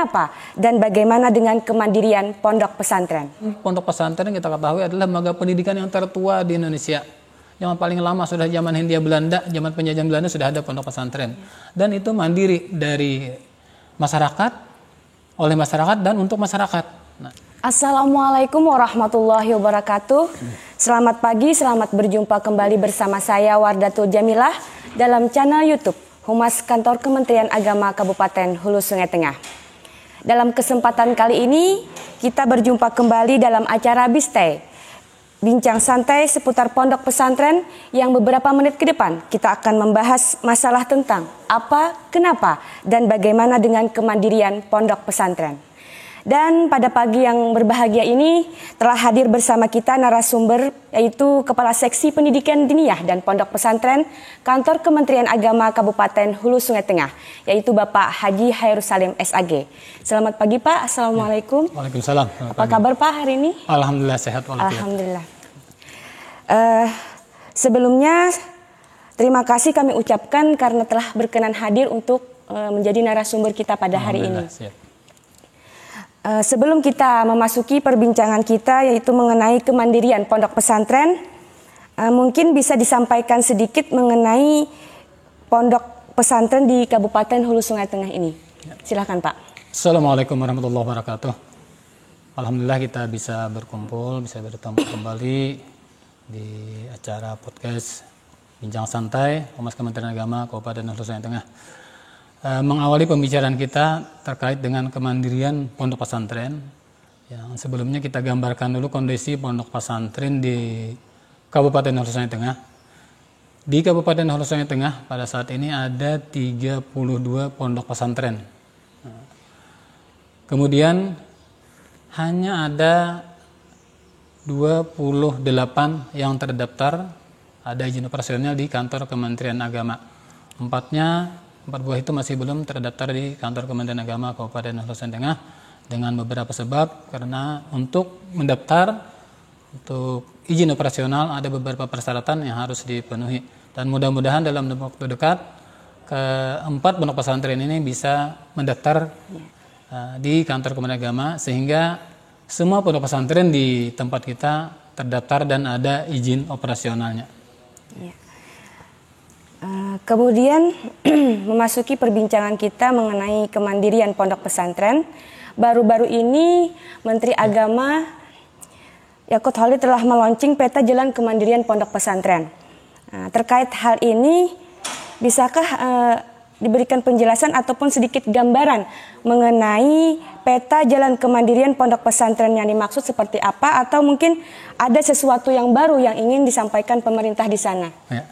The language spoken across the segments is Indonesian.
kenapa dan bagaimana dengan kemandirian pondok pesantren? Pondok pesantren kita ketahui adalah lembaga pendidikan yang tertua di Indonesia. Yang paling lama sudah zaman Hindia Belanda, zaman penjajahan Belanda sudah ada pondok pesantren. Dan itu mandiri dari masyarakat, oleh masyarakat dan untuk masyarakat. Assalamualaikum warahmatullahi wabarakatuh. Selamat pagi, selamat berjumpa kembali bersama saya Wardatul Jamilah dalam channel YouTube Humas Kantor Kementerian Agama Kabupaten Hulu Sungai Tengah. Dalam kesempatan kali ini kita berjumpa kembali dalam acara Bistay, bincang santai seputar pondok pesantren yang beberapa menit ke depan kita akan membahas masalah tentang apa, kenapa, dan bagaimana dengan kemandirian pondok pesantren. Dan pada pagi yang berbahagia ini telah hadir bersama kita narasumber yaitu Kepala Seksi Pendidikan Diniyah dan Pondok Pesantren Kantor Kementerian Agama Kabupaten Hulu Sungai Tengah yaitu Bapak Haji Hairul Salim SAG. Selamat pagi Pak, Assalamualaikum. Waalaikumsalam. Apa kabar Pak hari ini? Alhamdulillah sehat. Alhamdulillah. Sebelumnya terima kasih kami ucapkan karena telah berkenan hadir untuk menjadi narasumber kita pada hari ini. Siap. Sebelum kita memasuki perbincangan kita yaitu mengenai kemandirian pondok pesantren, mungkin bisa disampaikan sedikit mengenai pondok pesantren di Kabupaten Hulu Sungai Tengah ini. Silakan Pak. Assalamualaikum warahmatullahi wabarakatuh. Alhamdulillah kita bisa berkumpul, bisa bertemu kembali di acara podcast Bincang Santai Humas Kementerian Agama Kabupaten Hulu Sungai Tengah. Mengawali pembicaraan kita terkait dengan kemandirian pondok pesantren. Yang sebelumnya kita gambarkan dulu kondisi pondok pesantren di Kabupaten Hulu Sungai Tengah. Di Kabupaten Hulu Sungai Tengah pada saat ini ada 32 pondok pesantren. Kemudian hanya ada 28 yang terdaftar ada izin operasional di kantor Kementerian Agama. Empat buah itu masih belum terdaftar di kantor Kementerian Agama Kabupaten Hulu Sungai Tengah dengan beberapa sebab, karena untuk mendaftar untuk izin operasional ada beberapa persyaratan yang harus dipenuhi, dan mudah-mudahan dalam waktu dekat keempat pondok pesantren ini bisa mendaftar di kantor Kementerian Agama sehingga semua pondok pesantren di tempat kita terdaftar dan ada izin operasionalnya. Ya. Kemudian memasuki perbincangan kita mengenai kemandirian pondok pesantren. Baru-baru ini Menteri Agama Yakut Khalil telah meluncing peta jalan kemandirian pondok pesantren. Terkait hal ini, bisakah diberikan penjelasan ataupun sedikit gambaran mengenai peta jalan kemandirian pondok pesantren yang dimaksud seperti apa, atau mungkin ada sesuatu yang baru yang ingin disampaikan pemerintah di sana? Ya.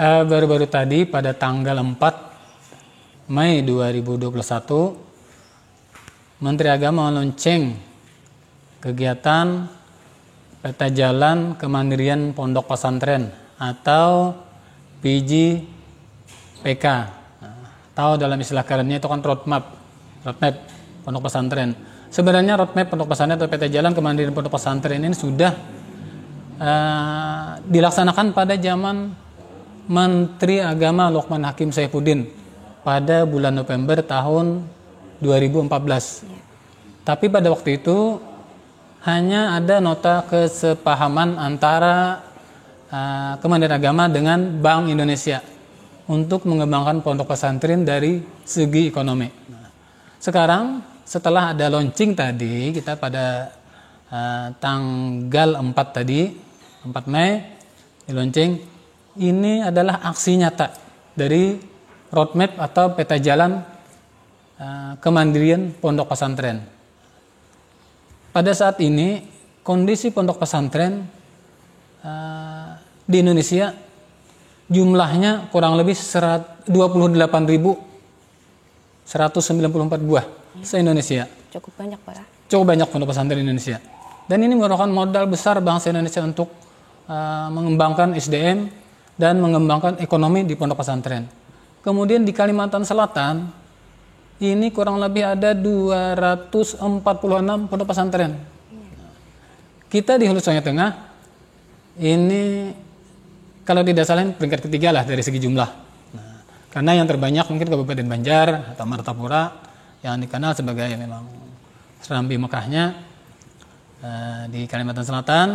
Baru-baru tadi pada tanggal 4 Mei 2021 Menteri Agama meluncurkan kegiatan peta jalan kemandirian pondok pesantren atau PJPK. Atau dalam istilah kerennya itu kan roadmap pondok pesantren. Sebenarnya roadmap pondok pesantren atau peta jalan kemandirian pondok pesantren ini sudah dilaksanakan pada zaman Menteri Agama Lukman Hakim Saifuddin pada bulan November tahun 2014. Tapi pada waktu itu hanya ada nota kesepahaman antara Kementerian Agama dengan Bank Indonesia untuk mengembangkan pondok pesantren dari segi ekonomi. Sekarang setelah ada launching tadi, kita pada tanggal 4 tadi, 4 Mei di launching. Ini adalah aksi nyata dari roadmap atau peta jalan kemandirian pondok pesantren. Pada saat ini kondisi pondok pesantren di Indonesia jumlahnya kurang lebih 28.194 buah se-Indonesia. Cukup banyak Pak. Cukup banyak pondok pesantren di Indonesia. Dan ini merupakan modal besar bangsa Indonesia untuk mengembangkan SDM dan mengembangkan ekonomi di pondok pesantren. Kemudian di Kalimantan Selatan, ini kurang lebih ada 246 pondok pesantren. Kita di Hulu Sungai Tengah, ini kalau tidak salah peringkat ketiga lah dari segi jumlah. Karena yang terbanyak mungkin Kabupaten Banjar atau Martapura, yang dikenal sebagai memang Serambi Mekahnya di Kalimantan Selatan.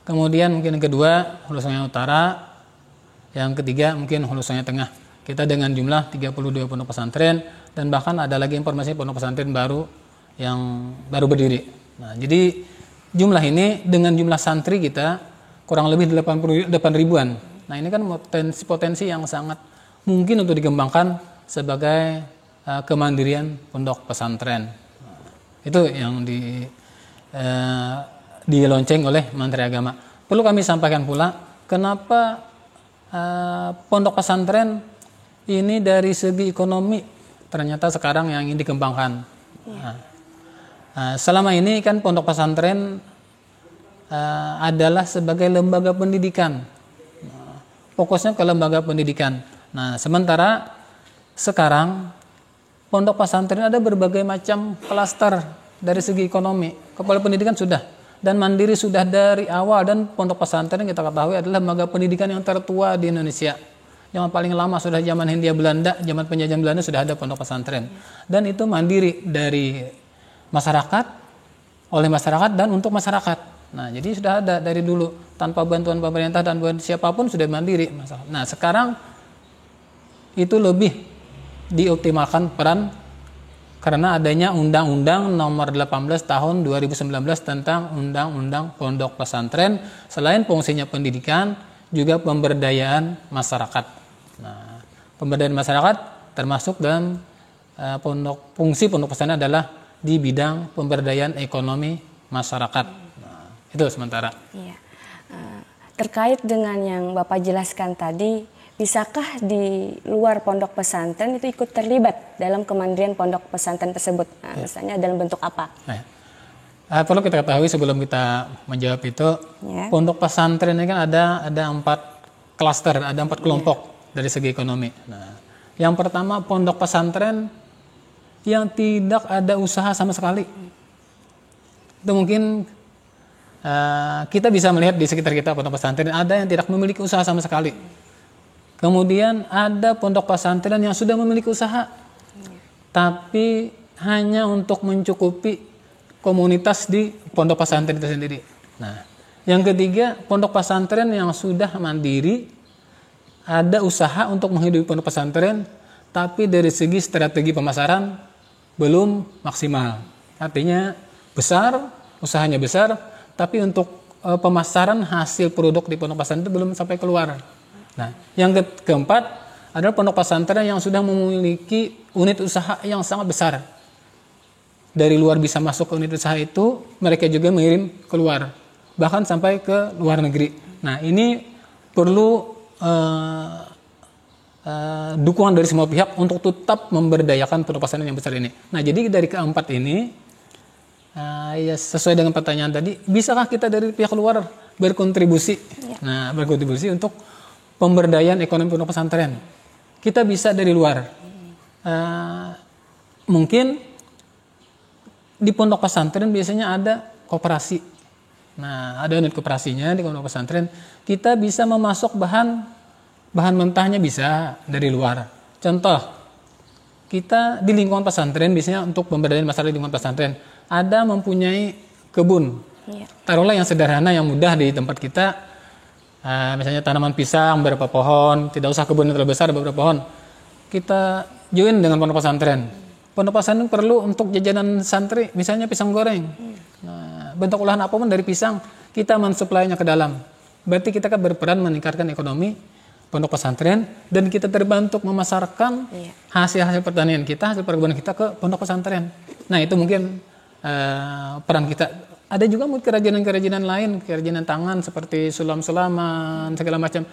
Kemudian mungkin yang kedua Hulu Sungai Utara, yang ketiga mungkin Hulu Sungai Tengah. Kita dengan jumlah 32 pondok pesantren, dan bahkan ada lagi informasi pondok pesantren baru yang baru berdiri. Nah, jadi jumlah ini dengan jumlah santri kita kurang lebih 88 ribuan. Nah, ini kan potensi yang sangat mungkin untuk dikembangkan sebagai kemandirian pondok pesantren. Itu yang dilonceng oleh Menteri Agama. Perlu kami sampaikan pula, kenapa pondok pesantren ini dari segi ekonomi ternyata sekarang yang ingin dikembangkan. Selama ini kan pondok pesantren adalah sebagai lembaga pendidikan. Fokusnya ke lembaga pendidikan. Nah, sementara sekarang pondok pesantren ada berbagai macam klaster dari segi ekonomi. Kepala pendidikan sudah, dan mandiri sudah dari awal, dan pondok pesantren kita ketahui adalah lembaga pendidikan yang tertua di Indonesia. Yang paling lama sudah zaman Hindia Belanda, zaman penjajahan Belanda sudah ada pondok pesantren. Dan itu mandiri dari masyarakat, oleh masyarakat dan untuk masyarakat. Nah, jadi sudah ada dari dulu, tanpa bantuan pemerintah dan bantuan siapapun sudah mandiri. Nah, sekarang itu lebih dioptimalkan peran karena adanya Undang-Undang Nomor 18 Tahun 2019 tentang Undang-Undang Pondok Pesantren. Selain fungsinya pendidikan, juga pemberdayaan masyarakat. Nah, pemberdayaan masyarakat termasuk dalam fungsi pondok pesantren adalah di bidang pemberdayaan ekonomi masyarakat. Nah, itu sementara. Iya. Terkait dengan yang Bapak jelaskan tadi, bisakah di luar pondok pesantren itu ikut terlibat dalam kemandirian pondok pesantren tersebut? Nah, misalnya dalam bentuk apa? Perlu kita ketahui sebelum kita menjawab itu, pondok pesantren ini kan ada 4 klaster, ada 4 kelompok dari segi ekonomi. Nah, yang pertama pondok pesantren yang tidak ada usaha sama sekali. Itu mungkin kita bisa melihat di sekitar kita pondok pesantren ada yang tidak memiliki usaha sama sekali. Kemudian ada pondok pesantren yang sudah memiliki usaha, tapi hanya untuk mencukupi komunitas di pondok pesantren itu sendiri. Nah, yang ketiga pondok pesantren yang sudah mandiri, ada usaha untuk menghidupi pondok pesantren, tapi dari segi strategi pemasaran belum maksimal. Artinya besar, usahanya besar, tapi untuk pemasaran hasil produk di pondok pesantren belum sampai keluar. Nah, yang keempat adalah pondok pesantren yang sudah memiliki unit usaha yang sangat besar. Dari luar bisa masuk ke unit usaha itu, mereka juga mengirim keluar, bahkan sampai ke luar negeri. Nah, ini perlu dukungan dari semua pihak untuk tetap memberdayakan pondok pesantren yang besar ini. Nah, jadi dari keempat ini, ya sesuai dengan pertanyaan tadi, bisakah kita dari pihak luar berkontribusi? Nah, berkontribusi untuk pemberdayaan ekonomi pondok pesantren. Kita bisa dari luar. Mungkin di pondok pesantren biasanya ada koperasi. Nah, ada unit koperasinya di pondok pesantren. Kita bisa memasok bahan mentahnya bisa dari luar. Contoh, kita di lingkungan pesantren biasanya untuk pemberdayaan masyarakat di lingkungan pesantren ada mempunyai kebun. Taruhlah yang sederhana, yang mudah di tempat kita. Misalnya tanaman pisang beberapa pohon, tidak usah kebun yang terlalu besar, beberapa pohon. Kita join dengan pondok pesantren. Pondok pesantren perlu untuk jajanan santri, misalnya pisang goreng. Nah, bentuk olahan apapun dari pisang, kita mensuplainya ke dalam. Berarti kita kan berperan meningkatkan ekonomi pondok pesantren, dan kita terbantu memasarkan hasil-hasil pertanian kita, hasil perkebunan kita ke pondok pesantren. Nah, itu mungkin peran kita. Ada juga mungkin kerajinan-kerajinan lain, kerajinan tangan seperti sulam-sulaman, segala macam,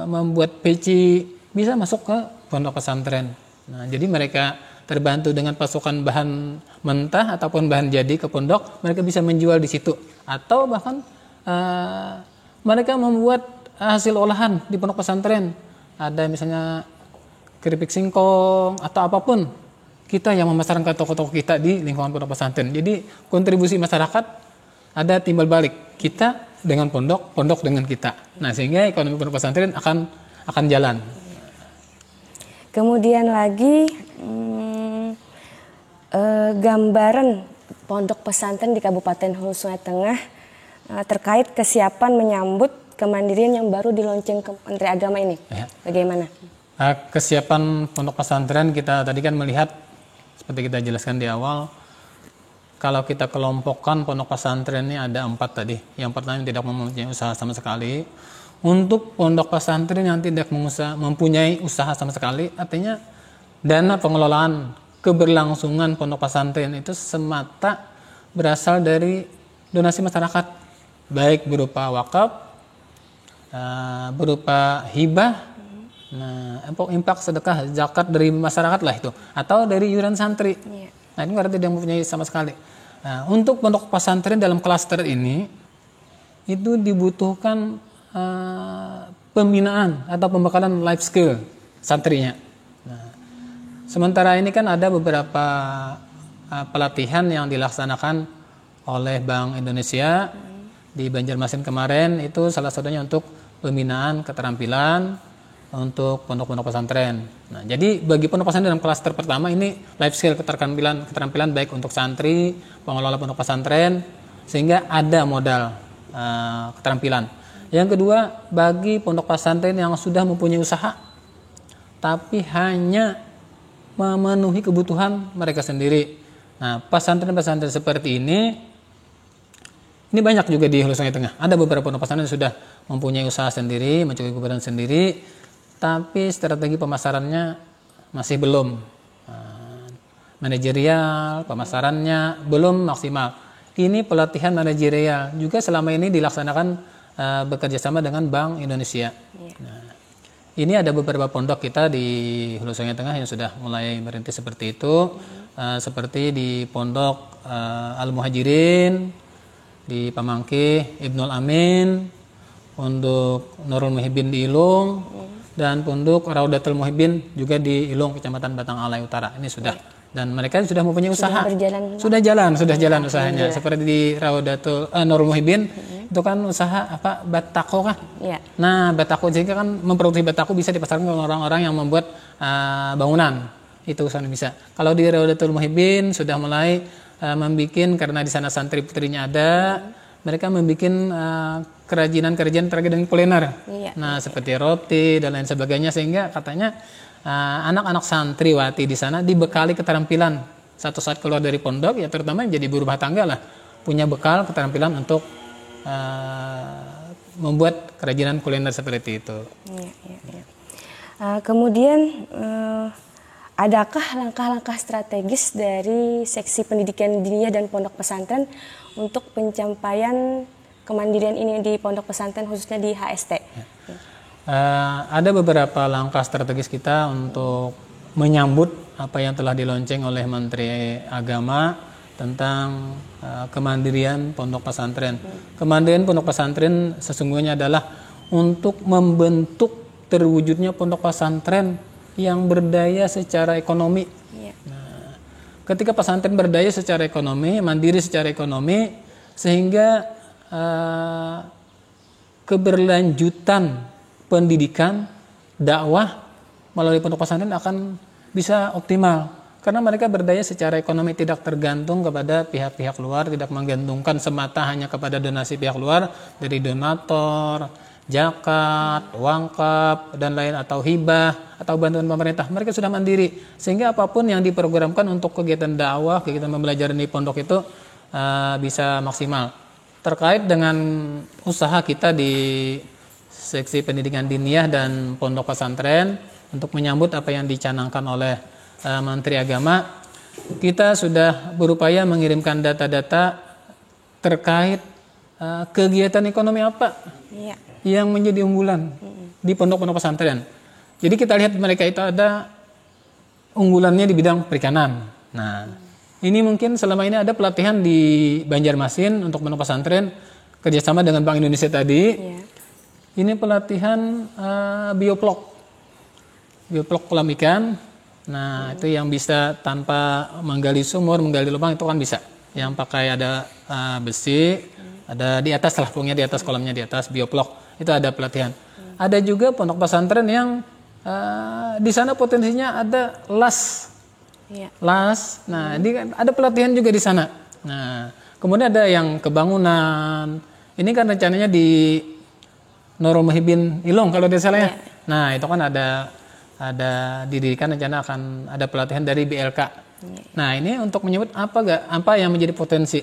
membuat peci, bisa masuk ke pondok pesantren. Nah, jadi mereka terbantu dengan pasokan bahan mentah ataupun bahan jadi ke pondok, mereka bisa menjual di situ. Atau bahkan mereka membuat hasil olahan di pondok pesantren. Ada misalnya keripik singkong atau apapun. Kita yang memasarkan ke toko-toko kita di lingkungan pondok pesantren. Jadi kontribusi masyarakat ada timbal balik. Kita dengan pondok, pondok dengan kita. Nah, sehingga ekonomi pondok pesantren akan jalan. Kemudian lagi gambaran pondok pesantren di Kabupaten Hulu Sungai Tengah terkait kesiapan menyambut kemandirian yang baru dilonceng Menteri Agama ini. Ya. Bagaimana? Kesiapan pondok pesantren kita tadi kan melihat seperti kita jelaskan di awal. Kalau kita kelompokkan pondok pesantren ini ada 4 tadi. Yang pertama yang tidak mempunyai usaha sama sekali. Untuk pondok pesantren yang tidak mempunyai usaha sama sekali, artinya dana pengelolaan keberlangsungan pondok pesantren itu semata berasal dari donasi masyarakat, baik berupa wakaf, berupa hibah, infak, sedekah, zakat dari masyarakat lah itu, atau dari iuran santri. Nah, ini berarti tidak mempunyai sama sekali. Nah, untuk pondok pesantren dalam klaster ini itu dibutuhkan pembinaan atau pembekalan life skill santrinya. Nah, sementara ini kan ada beberapa pelatihan yang dilaksanakan oleh Bank Indonesia di Banjarmasin kemarin, itu salah satunya untuk pembinaan keterampilan untuk pondok-pondok pesantren. Nah, jadi bagi pondok pesantren dalam klaster pertama ini life skill keterampilan baik untuk santri, pengelola pondok pesantren, sehingga ada modal keterampilan. Yang kedua, bagi pondok pesantren yang sudah mempunyai usaha tapi hanya memenuhi kebutuhan mereka sendiri. Nah, pesantren-pesantren seperti ini banyak juga di Hulu Sungai Tengah. Ada beberapa pondok pesantren yang sudah mempunyai usaha sendiri, mencukupi kebutuhan sendiri, tapi strategi pemasarannya masih belum manajerial, pemasarannya belum maksimal. Ini pelatihan manajerial juga selama ini dilaksanakan bekerja sama dengan Bank Indonesia. Nah, ini ada beberapa pondok kita di Hulu Sungai Tengah yang sudah mulai merintis seperti itu, seperti di Pondok Al-Muhajirin di Pamangkih, Ibnul Amin, Pondok Nurul Muhibin di Ilung, dan Pondok Raudatul Muhibin juga di Ilung, Kecamatan Batang Alai Utara. Ini sudah, dan mereka sudah mempunyai usaha. Sudah jalan usahanya. Seperti di Raudatul Nurul Muhibin, itu kan usaha batako kan? Ya. Nah, batako jadi kan memproduksi batako bisa dipasarkan ke orang-orang yang membuat bangunan. Itu usaha bisa. Kalau di Raudatul Muhibin sudah mulai membikin, karena di sana santri putrinya ada, mereka membuat kerajinan terkait dengan kuliner. Iya. Nah, seperti roti dan lain sebagainya, sehingga katanya anak-anak santriwati di sana dibekali keterampilan satu saat keluar dari pondok, ya terutama yang jadi ibu rumah tangga lah, punya bekal keterampilan untuk membuat kerajinan kuliner seperti itu. Iya. Kemudian adakah langkah-langkah strategis dari seksi pendidikan diniyah dan pondok pesantren untuk pencapaian kemandirian ini di pondok pesantren, khususnya di HST? Ada beberapa langkah strategis kita untuk menyambut apa yang telah dilonceng oleh Menteri Agama tentang kemandirian pondok pesantren. Kemandirian pondok pesantren sesungguhnya adalah untuk membentuk terwujudnya pondok pesantren yang berdaya secara ekonomi. Nah, ketika pesantren berdaya secara ekonomi, mandiri secara ekonomi, sehingga keberlanjutan pendidikan, dakwah melalui pondok pesantren akan bisa optimal. Karena mereka berdaya secara ekonomi, tidak tergantung kepada pihak-pihak luar, tidak menggantungkan semata hanya kepada donasi pihak luar dari donator, zakat, wakaf, dan lain, atau hibah, atau bantuan pemerintah. Mereka sudah mandiri, sehingga apapun yang diprogramkan untuk kegiatan dakwah, kegiatan pembelajaran di pondok itu bisa maksimal. Terkait dengan usaha kita di seksi pendidikan diniyah dan pondok pesantren untuk menyambut apa yang dicanangkan oleh Menteri Agama, kita sudah berupaya mengirimkan data-data terkait kegiatan ekonomi apa yang menjadi unggulan di pondok-pondok pesantren. Jadi kita lihat mereka itu ada unggulannya di bidang perikanan. Nah, ini mungkin selama ini ada pelatihan di Banjarmasin untuk pondok pesantren kerjasama dengan Bank Indonesia tadi. Ini pelatihan bioplok kolam ikan. Nah, itu yang bisa tanpa menggali sumur, menggali lubang, itu kan bisa. Yang pakai ada besi, ada di atas lah, pungnya di atas, kolamnya di atas, bioplok. Itu ada pelatihan. Ada juga pondok pesantren yang di sana potensinya ada las Iya. las. Nah, ada pelatihan juga di sana. Nah, kemudian ada yang kebangunan. Ini kan rencananya di Nurul Muhibin Ilong kalau tidak salah ya. Nah, itu kan ada didirikan rencana akan ada pelatihan dari BLK. Nah, ini untuk menyebut apa yang menjadi potensi.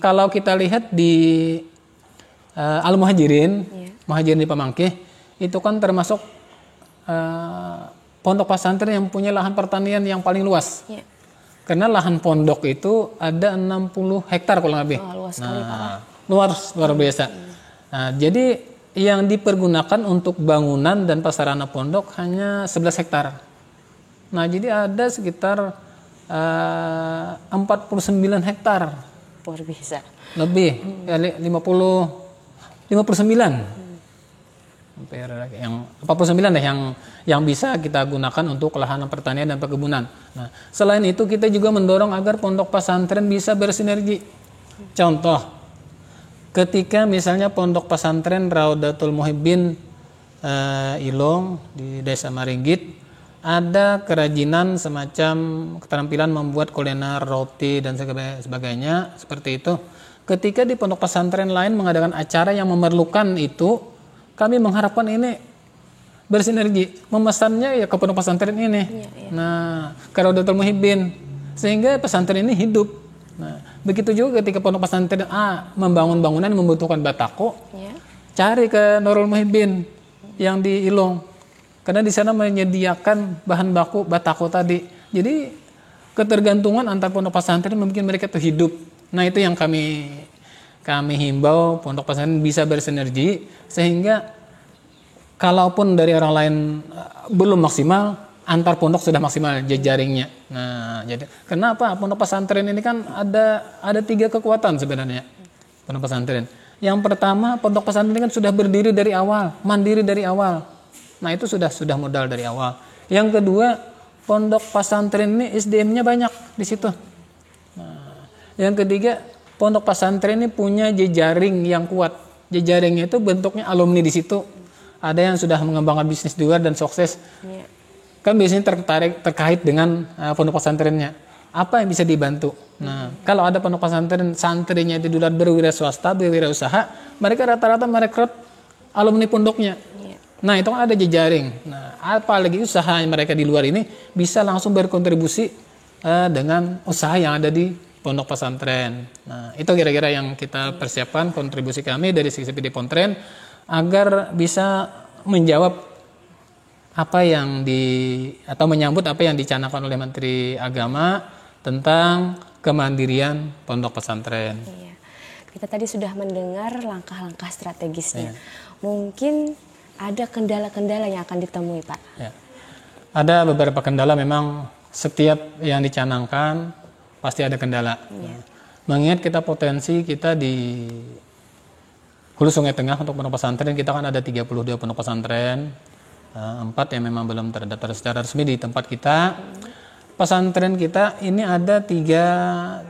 Kalau kita lihat di Al-Muhajirin, Muhajirin di Pamangkih, itu kan termasuk pondok pesantren yang punya lahan pertanian yang paling luas. Iya. Karena lahan pondok itu ada 60 hektar kurang lebih. Luas sekali, Pak. Luar biasa. Nah, jadi yang dipergunakan untuk bangunan dan prasarana pondok hanya 11 hektar. Nah, jadi ada sekitar 49 hektar. Luar biasa. Lebih, 59. Yang 49 deh yang bisa kita gunakan untuk lahan pertanian dan perkebunan. Nah, selain itu kita juga mendorong agar pondok pesantren bisa bersinergi. Contoh, ketika misalnya pondok pesantren Raudatul Muhibbin Ilong di Desa Maringgit ada kerajinan semacam keterampilan membuat kuliner, roti dan sebagainya seperti itu. Ketika di pondok pesantren lain mengadakan acara yang memerlukan itu, kami mengharapkan ini bersinergi, memesannya ya ke pondok pesantren ini. Nah, ke Raudatul Muhibbin, sehingga pesantren ini hidup. Nah, begitu juga ketika pondok pesantren membangun bangunan yang membutuhkan batako, cari ke Nurul Muhibbin yang di Ilong, karena di sana menyediakan bahan baku batako tadi. Jadi ketergantungan antar pondok pesantren membuat mereka itu hidup. Nah, itu yang kami himbau pondok pesantren bisa bersinergi sehingga kalaupun dari orang lain belum maksimal, antar pondok sudah maksimal jejaringnya. Nah, jadi kenapa pondok pesantren ini kan ada 3 kekuatan sebenarnya pondok pesantren. Yang pertama, pondok pesantren ini kan sudah berdiri dari awal, mandiri dari awal. Nah, itu sudah modal dari awal. Yang kedua, pondok pesantren ini SDM-nya banyak di situ. Nah, yang ketiga, pondok pesantren ini punya jejaring yang kuat. Jejaringnya itu bentuknya alumni di situ. Ada yang sudah mengembangkan bisnis di luar dan sukses. Kan biasanya terkait dengan pondok pesantrennya. Apa yang bisa dibantu? Nah, kalau ada pondok pesantren santrinya di luar berwira swasta, berwira usaha, mereka rata-rata merekrut alumni pondoknya. Nah, itu kan ada jejaring. Nah, apalagi usaha mereka di luar ini bisa langsung berkontribusi dengan usaha yang ada di pondok pesantren. Nah, itu kira-kira yang kita persiapkan kontribusi kami dari sisi PD Pontren agar bisa menjawab atau menyambut apa yang dicanangkan oleh Menteri Agama tentang kemandirian pondok pesantren. Iya. Kita tadi sudah mendengar langkah-langkah strategisnya. Mungkin ada kendala-kendala yang akan ditemui, Pak. Ya. Ada beberapa kendala, memang setiap yang dicanangkan pasti ada kendala. Mengingat kita potensi kita di Hulu Sungai Tengah untuk pondok pesantren, kita kan ada 32 pondok pesantren, 4 yang memang belum terdaftar secara resmi di tempat kita. Pesantren kita ini ada tiga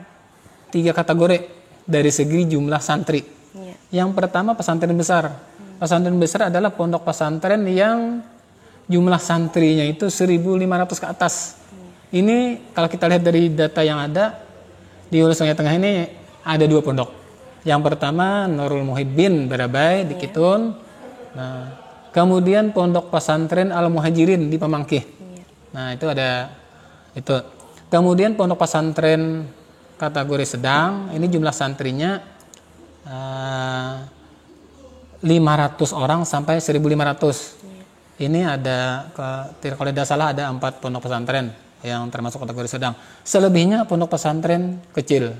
kategori dari segi jumlah santri. Yang pertama pesantren besar. Pesantren besar adalah pondok pesantren yang jumlah santrinya itu 1.500 ke atas. Ini kalau kita lihat dari data yang ada di Hulu Sungai Tengah ini ada 2 pondok. Yang pertama Nurul Muhibbin Barabai di Kitun. Nah, kemudian pondok pesantren Al-Muhajirin di Pamangkih. Nah, itu ada itu. Kemudian pondok pesantren kategori sedang, ini jumlah santrinya 500 orang sampai 1.500. Ini ada kalau tidak salah ada 4 pondok pesantren yang termasuk kategori sedang. Selebihnya pondok pesantren kecil.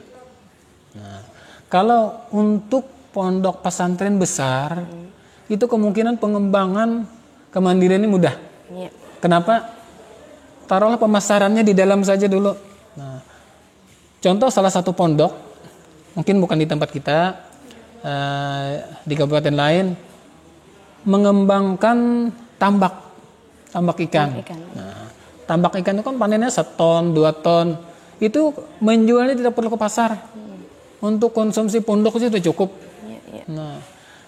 Nah, kalau untuk pondok pesantren besar, itu kemungkinan pengembangan kemandirian ini mudah. Kenapa? Taruhlah pemasarannya di dalam saja dulu. Nah, contoh salah satu pondok, mungkin bukan di tempat kita, di kabupaten lain, mengembangkan tambak ikan. Nah, tambak ikan itu kan panennya 1 ton, 2 ton. Itu menjualnya tidak perlu ke pasar. Untuk konsumsi pondok itu cukup. Nah,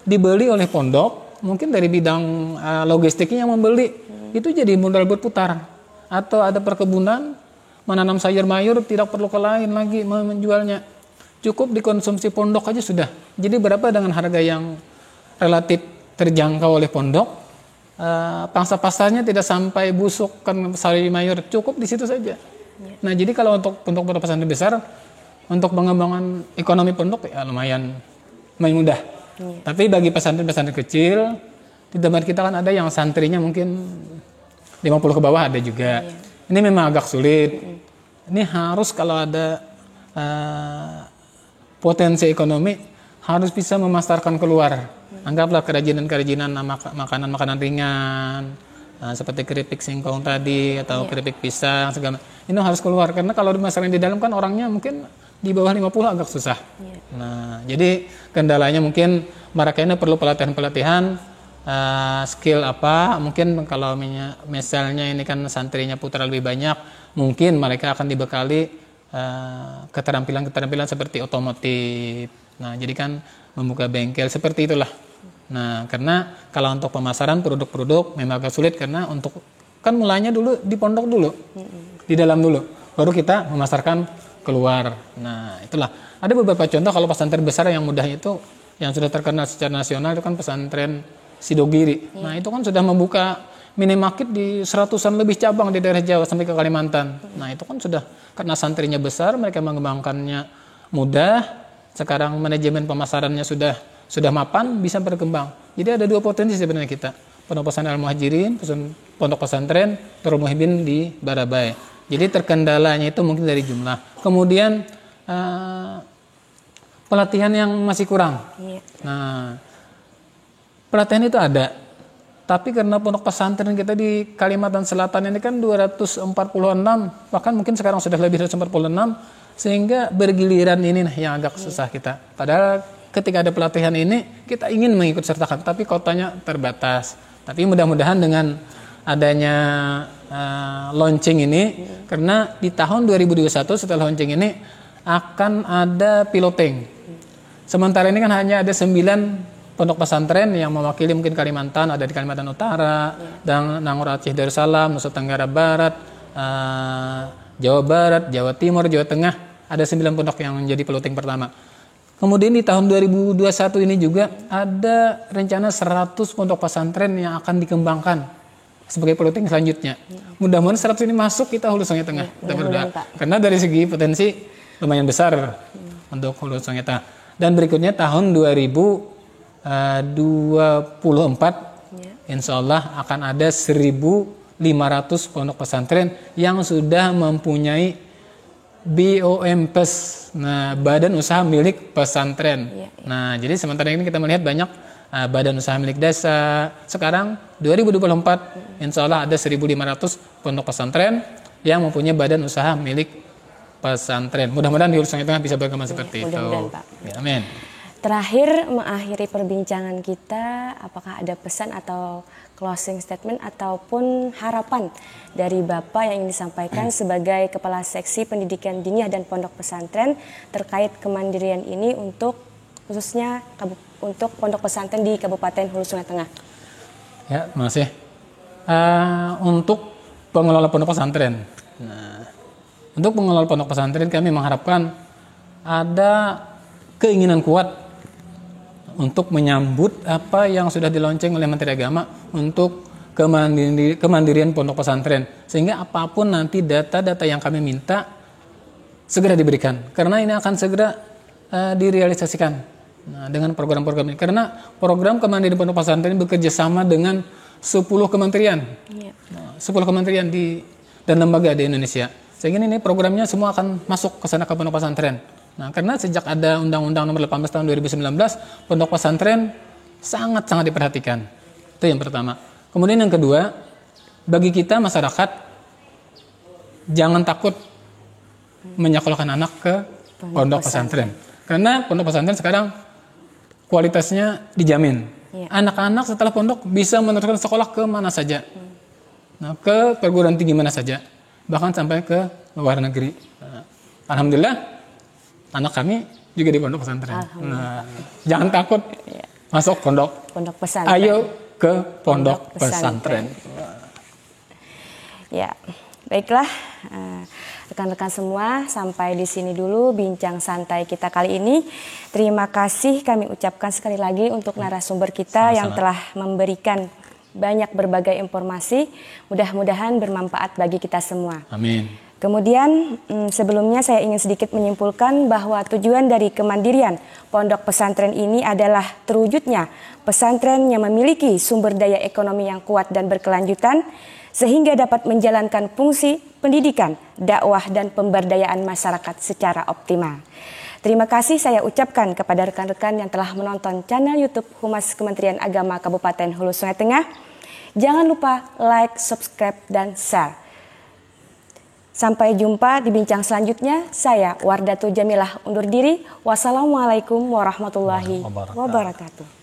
dibeli oleh pondok, mungkin dari bidang logistiknya yang membeli, itu jadi modal berputar. Atau ada perkebunan, menanam sayur mayur tidak perlu ke lain lagi menjualnya. Cukup dikonsumsi pondok aja sudah. Jadi berapa dengan harga yang relatif terjangkau oleh pondok, pangsa pasarnya tidak sampai busuk kan sayur mayur, cukup di situ saja. Nah jadi kalau untuk pondok pesantren besar, untuk pengembangan ekonomi pondok ya lumayan mudah. Tapi bagi pesantren-pesantren kecil, di tempat kita kan ada yang santrinya mungkin 50 ke bawah ada juga. Ini memang agak sulit. Ini harus kalau ada potensi ekonomi harus bisa memasarkan keluar. Anggaplah kerajinan-kerajinan makanan-makanan ringan, seperti keripik singkong tadi atau keripik pisang segala. Ini harus keluar karena kalau dimasarkan di dalam kan orangnya mungkin di bawah 50 agak susah. Nah, jadi kendalanya mungkin mereka ini perlu pelatihan-pelatihan skill apa. Mungkin kalau misalnya ini kan santrinya putra lebih banyak, mungkin mereka akan dibekali keterampilan-keterampilan seperti otomotif. Nah, jadi kan membuka bengkel seperti itulah. Nah, karena kalau untuk pemasaran produk-produk memang agak sulit karena untuk kan mulanya dulu di pondok dulu, di dalam dulu, baru kita memasarkan keluar. Nah, itulah. Ada beberapa contoh kalau pesantren besar yang mudah itu, yang sudah terkenal secara nasional itu kan pesantren Sidogiri. Nah, itu kan sudah membuka minimarket di 100-an lebih cabang di daerah Jawa sampai ke Kalimantan. Nah, itu kan sudah karena santrinya besar, mereka mengembangkannya mudah. Sekarang manajemen pemasarannya sudah mapan, bisa berkembang. Jadi ada dua potensi sebenarnya kita. Pondok pesantren Al-Muhajirin, pondok pesantren Nurul Muhibin di Barabai. Jadi terkendalanya itu mungkin dari jumlah. Kemudian pelatihan yang masih kurang. Nah, pelatihan itu ada. Tapi karena pondok pesantren kita di Kalimantan Selatan ini kan 246, bahkan mungkin sekarang sudah lebih dari 146, sehingga bergiliran ini yang agak susah kita. Padahal ketika ada pelatihan ini, kita ingin mengikut sertakan, tapi kotanya terbatas. Tapi mudah-mudahan dengan adanya launching ini, karena di tahun 2021 setelah launching ini, akan ada piloting. Sementara ini kan hanya ada 9 pondok pesantren yang mewakili mungkin Kalimantan, ada di Kalimantan Utara, dan Nangor Aceh Darussalam, Nusa Tenggara Barat, Jawa Barat, Jawa Timur, Jawa Tengah, ada 9 pondok yang menjadi piloting pertama. Kemudian di tahun 2021 ini juga ada rencana 100 pondok pesantren yang akan dikembangkan sebagai piloting selanjutnya. Mudah-mudahan 100 ini masuk kita Hulu Sungai Tengah. Kita berdoa. Karena dari segi potensi lumayan besar untuk Hulu Sungai Tengah. Dan berikutnya tahun 2024 insya Allah akan ada 1.500 pondok pesantren yang sudah mempunyai BOMPES, nah badan usaha milik pesantren. Nah jadi sementara ini kita melihat banyak badan usaha milik desa. Sekarang 2024 insya Allah ada 1.500 pondok pesantren yang mempunyai badan usaha milik pesantren. Mudah-mudahan di Hulu Sungai Tengah bisa berkembang seperti itu. Ya, amin. Terakhir mengakhiri perbincangan kita, apakah ada pesan atau closing statement ataupun harapan dari Bapak yang ingin disampaikan sebagai Kepala Seksi Pendidikan Diniyah dan Pondok Pesantren terkait kemandirian ini untuk khususnya untuk pondok pesantren di Kabupaten Hulu Sungai Tengah? Ya, terima kasih. Untuk pengelola pondok pesantren. Nah, untuk pengelola pondok pesantren kami mengharapkan ada keinginan kuat untuk menyambut apa yang sudah dilonceng oleh Menteri Agama untuk kemandirian pondok pesantren, sehingga apapun nanti data-data yang kami minta segera diberikan, karena ini akan segera direalisasikan dengan program-program ini, karena program kemandirian pondok pesantren bekerja sama dengan 10 kementerian, 10 kementerian dan lembaga di Indonesia, sehingga ini programnya semua akan masuk ke sana ke pondok pesantren. Nah, karena sejak ada Undang-Undang Nomor 18 Tahun 2019, pondok pesantren sangat-sangat diperhatikan. Itu yang pertama. Kemudian yang kedua, bagi kita masyarakat jangan takut menyekolahkan anak ke pondok pesantren. Karena pondok pesantren sekarang kualitasnya dijamin. Anak-anak setelah pondok bisa meneruskan sekolah ke mana saja. Nah, ke perguruan tinggi mana saja. Bahkan sampai ke luar negeri. Alhamdulillah anak kami juga di pondok pesantren. Nah, jangan takut masuk pondok pesantren. Ayo ke pondok pesantren. Ya, baiklah Rekan-rekan semua, sampai di sini dulu bincang santai kita kali ini. Terima kasih kami ucapkan sekali lagi untuk narasumber kita yang telah memberikan banyak berbagai informasi. Mudah-mudahan bermanfaat bagi kita semua. Amin. Kemudian sebelumnya saya ingin sedikit menyimpulkan bahwa tujuan dari kemandirian pondok pesantren ini adalah terwujudnya pesantren yang memiliki sumber daya ekonomi yang kuat dan berkelanjutan, sehingga dapat menjalankan fungsi pendidikan, dakwah, dan pemberdayaan masyarakat secara optimal. Terima kasih saya ucapkan kepada rekan-rekan yang telah menonton channel YouTube Humas Kementerian Agama Kabupaten Hulu Sungai Tengah. Jangan lupa like, subscribe, dan share. Sampai jumpa di bincang selanjutnya. Saya Wardatul Jamilah undur diri. Wassalamualaikum warahmatullahi wabarakatuh.